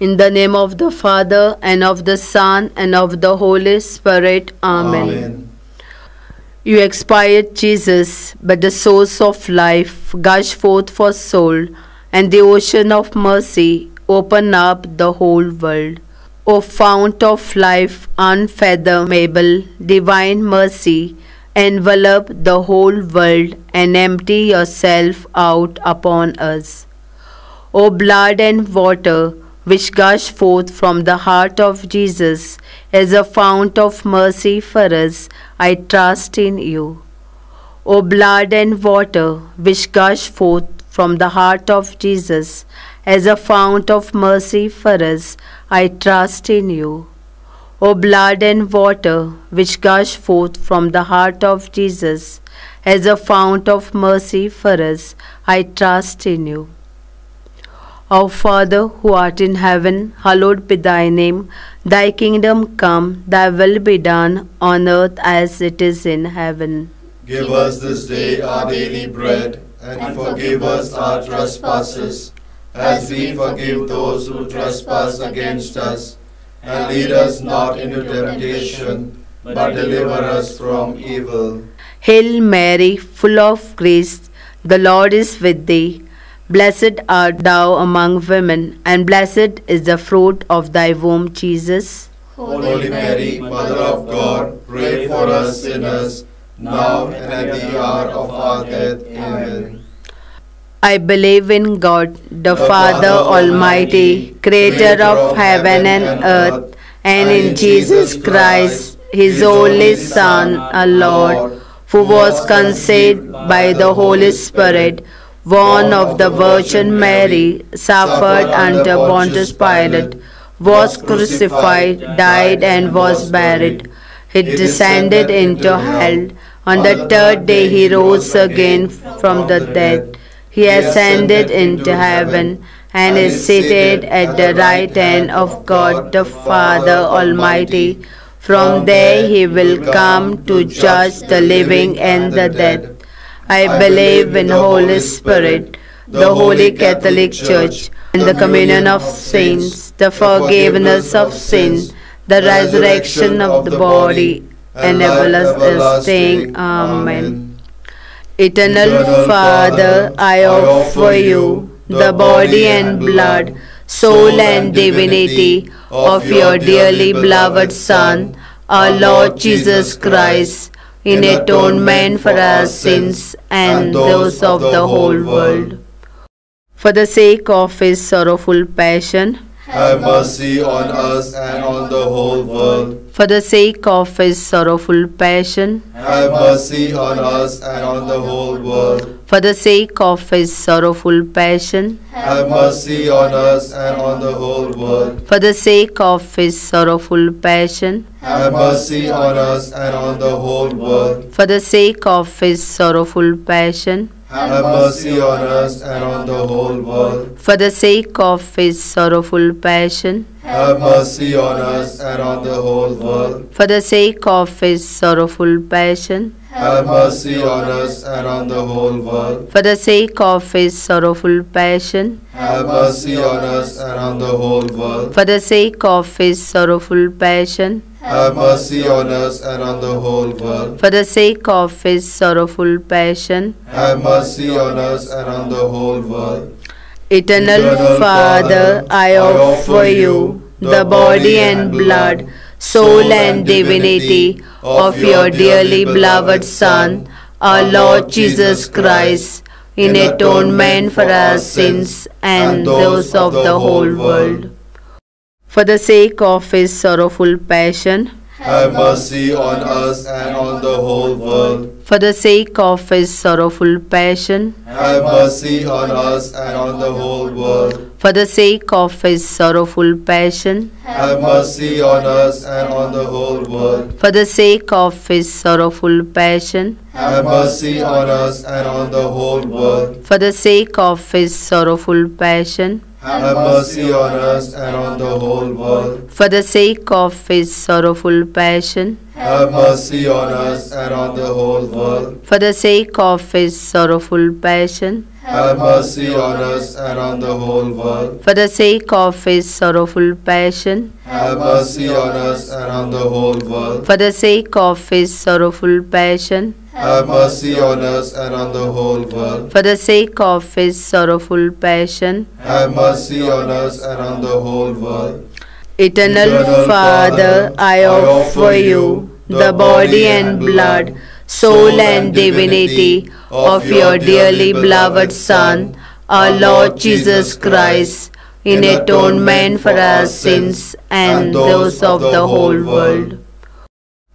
In the name of the Father, and of the Son, and of the Holy Spirit. Amen. Amen. You expired, Jesus, but the source of life gush forth for soul, and the ocean of mercy open up the whole world. O fount of life unfathomable, divine mercy, envelop the whole world and empty yourself out upon us. O blood and water, which gush forth from the heart of Jesus as a fount of mercy for us, I trust in you. O blood and water, which gush forth from the heart of Jesus as a fount of mercy for us, I trust in you. O blood and water, which gush forth from the heart of Jesus as a fount of mercy for us, I trust in you. Our Father, who art in heaven, hallowed be thy name. Thy kingdom come, thy will be done, on earth as it is in heaven. Give us this day our daily bread, and forgive us our trespasses, as we forgive those who trespass against us. And lead us not into temptation, but deliver us from evil. Hail Mary, full of grace, the Lord is with thee. Blessed art thou among women, and blessed is the fruit of thy womb, Jesus. Holy Mary, Mother of God, pray for us sinners, now and at the hour of our death. Amen. I believe in God, the Father Almighty, creator of heaven and earth, and in Jesus Christ, his only Son, our Lord, who was conceived by the Holy Spirit, born of the Virgin Mary, suffered under Pontius Pilate, was crucified, died, and was buried. He descended into hell. On the third day he rose again from the dead. He ascended into heaven and is seated at the right hand of God the Father Almighty. From there he will come to judge the living and the dead. I believe in the Holy Spirit, the Holy Catholic Church, and the communion of saints, the forgiveness of sins, the resurrection of the body, and everlasting. Amen. Eternal Father, I offer you the body and blood, soul and divinity of your dearly beloved Son, our Lord Jesus Christ, in atonement for our sins and those of the whole world. For the sake of his sorrowful passion, have mercy on us and on the whole world. For the sake of his sorrowful passion, have mercy on us and on the whole world. For the sake of his sorrowful passion, have mercy on us and on the whole world. For the sake of his sorrowful passion, have mercy on us and on the whole world. For the sake of his sorrowful passion, have mercy on us and on the whole world. For the sake of his sorrowful passion, have mercy on us and on the whole world. For the sake of his sorrowful passion, have mercy on us and on the whole world. For the sake of his sorrowful passion, have mercy on us and on the whole world. For the sake of his sorrowful passion, have mercy on us and on the whole world. For the sake of his sorrowful passion, have mercy on us and on the whole world. Eternal Father, I offer you the body and blood, soul and divinity of your dearly beloved Son, our Lord Jesus Christ, in atonement for our sins and those of the whole world. For the sake of his sorrowful passion, have mercy on us and on the whole world. For the sake of his sorrowful passion, have mercy on us and on the whole world. For the sake of his sorrowful passion, have mercy on us and on the whole world. For the sake of his sorrowful passion, have mercy on us and on the whole world. For the sake of his sorrowful passion, have mercy on us and on the whole world. For the sake of his sorrowful passion, have mercy on us and on the whole world. For the sake of his sorrowful passion, have mercy on us and on the whole world. For the sake of his sorrowful passion, Have mercy on us and on the whole world. for the sake of his sorrowful passion, Have mercy on us and on the whole world. for the sake of his sorrowful passion. Have mercy on us and on the whole world. Eternal Father, I offer you the body and blood, soul and divinity of your dearly beloved Son, our Lord Jesus Christ, in atonement for our sins and those of the whole world.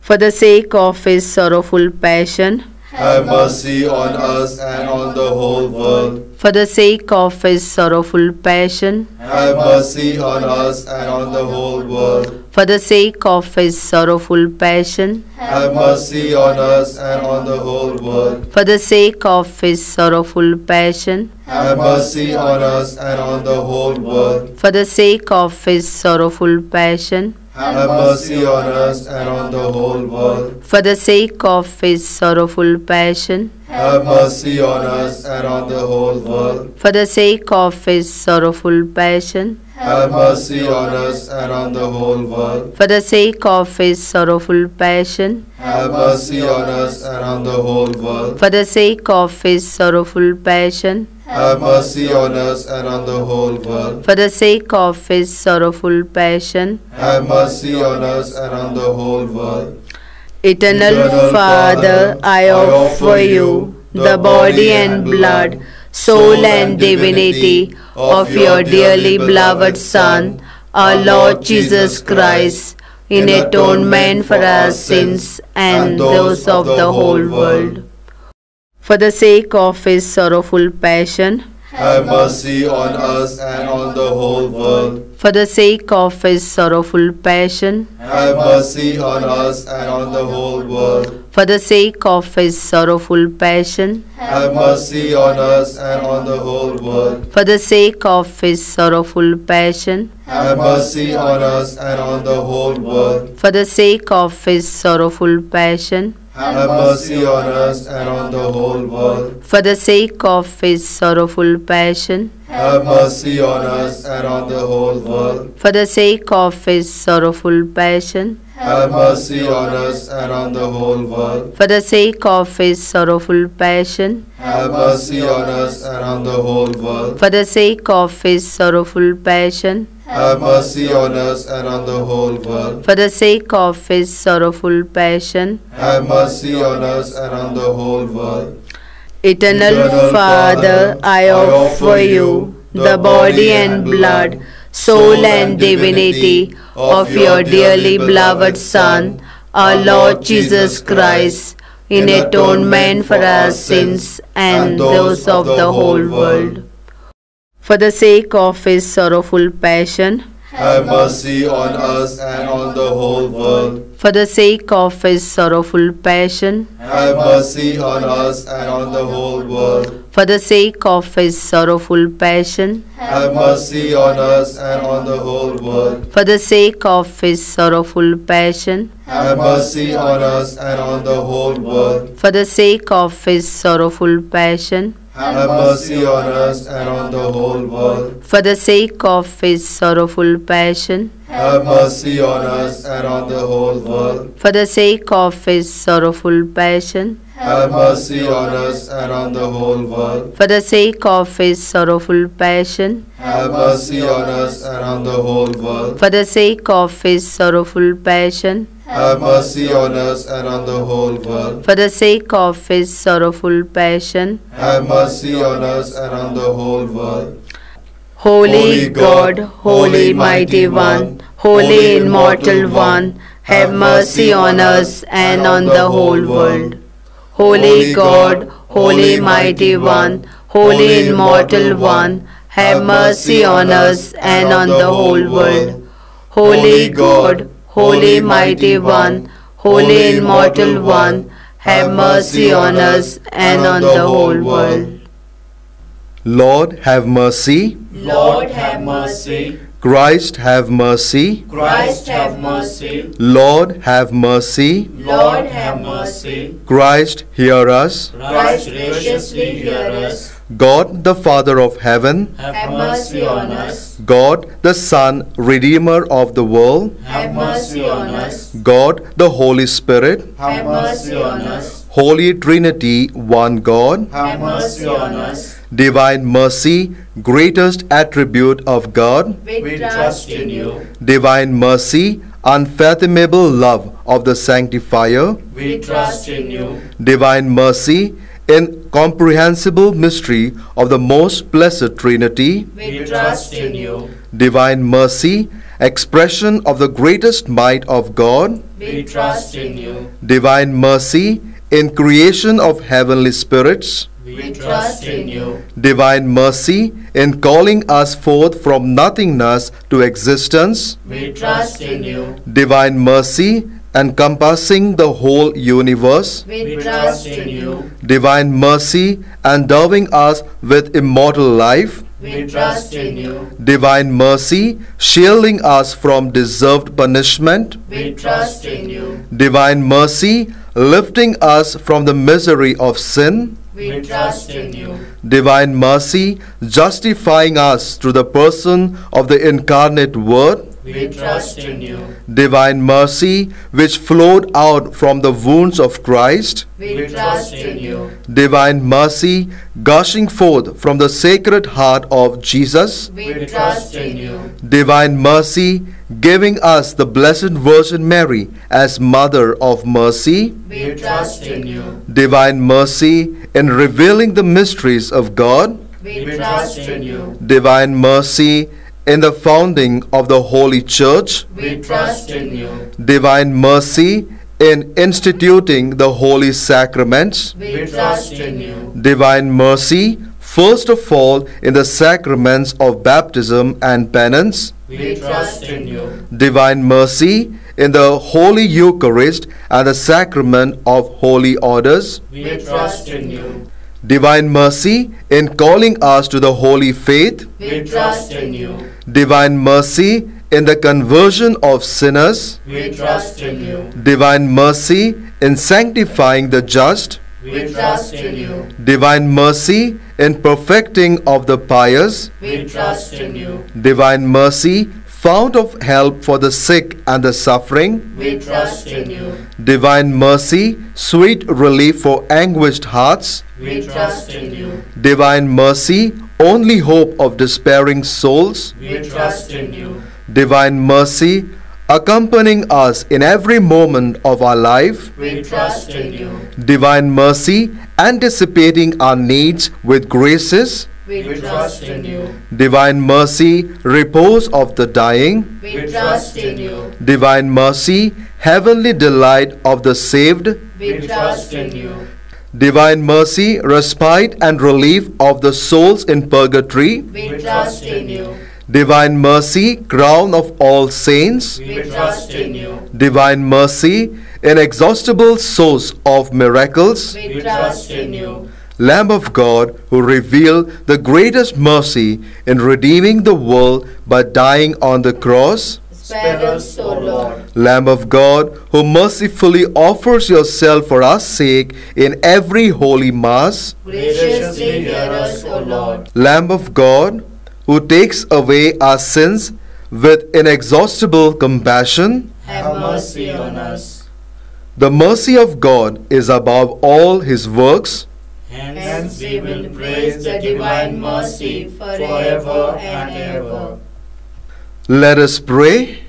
For the sake of his sorrowful passion, Have mercy on us and on the whole world. for the sake of his sorrowful passion, Have mercy on us and on the whole world. for the sake of his sorrowful passion, Have mercy on us and on the whole world. for the sake of his sorrowful passion, Have mercy on us and on the whole world. for the sake of his sorrowful passion, Have mercy on us and on the whole world. for the sake of his sorrowful passion, Have mercy on us and on the whole world. for the sake of his sorrowful passion, Have mercy on us and on the whole world. for the sake of his sorrowful passion, Have mercy on us and on the whole world. for the sake of his sorrowful passion, Have mercy on us and on the whole world. for the sake of his sorrowful passion. Have mercy on us and on the whole world. Eternal Father, I offer you the body and blood, soul and divinity of your dearly beloved Son, our Lord Jesus Christ, in atonement for our sins and those of the whole world. For the sake of his sorrowful passion, Have mercy on us and on the whole world. for the sake of his sorrowful passion, Have mercy on us and on the whole world. for the sake of his sorrowful passion, Have mercy on us and on the whole world. for the sake of his sorrowful passion, Have mercy on us and on the whole world. for the sake of his sorrowful passion, Have mercy on us and on the whole world. for the sake of his sorrowful passion, Have mercy on us and on the whole world. for the sake of his sorrowful passion, Have mercy on us and on the whole world. for the sake of his sorrowful passion, Have mercy on us and on the whole world. for the sake of his sorrowful passion, Have mercy on us and on the whole world. for the sake of his sorrowful passion. Have mercy on us and on the whole world. Eternal Father, I offer you the body and blood, soul and divinity of your dearly beloved Son, our Lord Jesus Christ, in atonement for our sins and those of the whole world. For the sake of his sorrowful passion, Have mercy on us and on the whole world. for the sake of his sorrowful passion, Have mercy on us and on the whole world. for the sake of his sorrowful passion, Have mercy on us and on the whole world. for the sake of his sorrowful passion, Have mercy on us and on the whole world. for the sake of his sorrowful passion, Have mercy on us and on the whole world. for the sake of his sorrowful passion, Have mercy on us and on the whole world. for the sake of his sorrowful passion, Have mercy on us and on the whole world. for the sake of his sorrowful passion, Have mercy on us and on the whole world. for the sake of his sorrowful passion, Have mercy on us and on the whole world. for the sake of his sorrowful passion. Have mercy on us and on the whole world. Holy God, Holy Mighty One, Holy Immortal One, have mercy on us and on the whole world. Holy God, Holy Mighty One, Holy Immortal One, have mercy on us and on the whole world. Holy God, Holy Mighty One, Holy Immortal One, have mercy on us and on the whole world. Lord, have mercy. Lord, have mercy. Christ, have mercy. Christ, have mercy. Lord, have mercy. Lord, have mercy. Christ, hear us. Christ, graciously hear us. God the Father of heaven, have mercy on us. God the Son, Redeemer of the world, Have mercy on us. God the Holy Spirit, Have mercy on us. Holy Trinity, one God, Have mercy on us. divine mercy, greatest attribute of God, We trust in you. divine mercy, unfathomable love of the Sanctifier, We trust in you. divine mercy, incomprehensible mystery of the most blessed Trinity, We trust in you. divine mercy, expression of the greatest might of God, We trust in you. divine mercy, in creation of heavenly spirits, We trust in you. divine mercy, in calling us forth from nothingness to existence, We trust in you. divine mercy, encompassing the whole universe, We trust in you. divine mercy, endowing us with immortal life, We trust in you. divine mercy, shielding us from deserved punishment, We trust in you. divine mercy, lifting us from the misery of sin, We trust in you. divine mercy, justifying us through the person of the incarnate Word, We trust in you. divine mercy, which flowed out from the wounds of Christ, We trust in you. divine mercy, gushing forth from the sacred heart of Jesus, We trust in you. divine mercy, giving us the Blessed Virgin Mary as Mother of Mercy, We trust in you. divine mercy, in revealing the mysteries of God, We trust in you. divine mercy, in the founding of the Holy Church, We trust in you. divine mercy, in instituting the holy sacraments, We trust in you. divine mercy, first of all in the sacraments of baptism and penance, We trust in you. divine mercy, in the Holy Eucharist and the sacrament of holy orders, We trust in you. divine mercy, in calling us to the holy faith, We trust in you. divine mercy, in the conversion of sinners, We trust in you. divine mercy, in sanctifying the just, We trust in you. divine mercy, in perfecting of the pious, We trust in you. divine mercy, fount of help for the sick and the suffering, We trust in you. divine mercy, sweet relief for anguished hearts, We trust in you. divine mercy, only hope of despairing souls, We trust in you. divine mercy, accompanying us in every moment of our life, We trust in you. divine mercy, anticipating our needs with graces, We trust in you. divine mercy, repose of the dying, We trust in you. divine mercy, heavenly delight of the saved, We trust in you. divine mercy, respite and relief of the souls in purgatory, We trust in you. divine mercy, crown of all saints, We trust in you. divine mercy, inexhaustible source of miracles, We trust in you. Lamb of God, who revealed the greatest mercy in redeeming the world by dying on the cross, Spare us, O Lord. Lamb of God, who mercifully offers yourself for our sake in every holy mass, Graciously hear us, O Lord. Lamb of God, who takes away our sins with inexhaustible compassion, Have mercy on us. the mercy of God is above all his works. Hence we will praise the divine mercy forever and ever. Let us pray.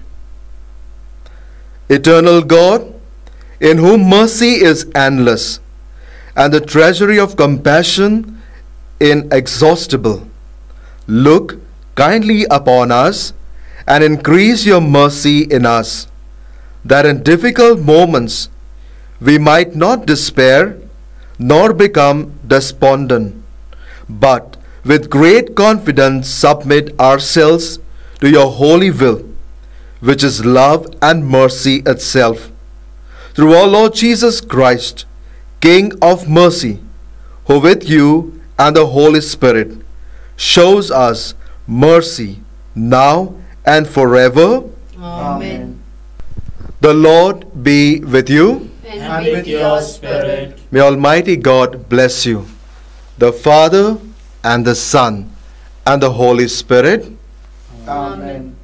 Eternal God, in whom mercy is endless and the treasury of compassion inexhaustible, look kindly upon us and increase your mercy in us, that in difficult moments we might not despair nor become despondent, but with great confidence submit ourselves to your holy will, which is love and mercy itself. Through our Lord Jesus Christ, King of mercy, who with you and the Holy Spirit shows us mercy now and forever. Amen. The Lord be with you. And with your spirit. May Almighty God bless you, the Father and the Son, and the Holy Spirit. Amen.